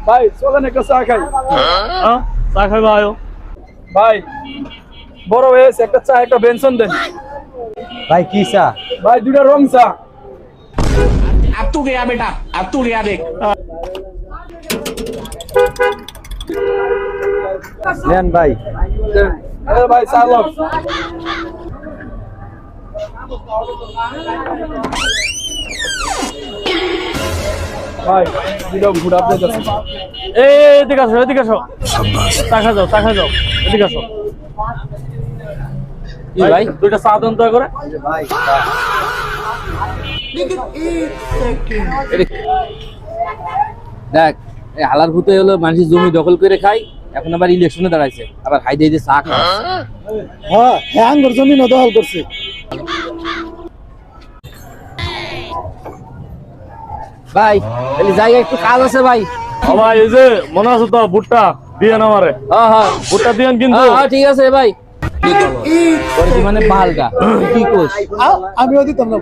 ভাই চলেন একটা চা খাই। চা খাইবা আয়ো। ভাই বড় হয়েছে, একটা চা একটা বেনসন দেন। ভাই কি চা? ভাই দুইটা রং চা। अब तू गया बेटा, अब तू गया देख। নেন ভাই। দেন। ভাই চা লও। ভাই দুইটা ঘুরা আপডেট আছে। এদিকে আসো, এদিকে আসো। চা খা যাও, চা খা যাও। এদিকে আসো। কি ভাই দুইটা চা দেন দয়া করে। ভাই দেখ এই হালার ভূতে হলো মানুষের জমি দখল করে খায়, এখন আবার ইলেকশনে দাঁড়াইছে, আবার হাই দিয়ে চা খায়। হ্যাঁ হ্যাঁ আঙ্গুর জমিন দখল করছে। ভাই তাহলে জায়গা একটু কাজ আছে ভাই। ও ভাই এই যে মনে আছে তো ভুট্টা দিয়েন আমারে। হ্যাঁ হ্যাঁ ভুট্টা দিয়েন কিন্তু। হ্যাঁ ঠিক আছে ভাই। মানে বালগা কি কোস আমিও দিতাম না।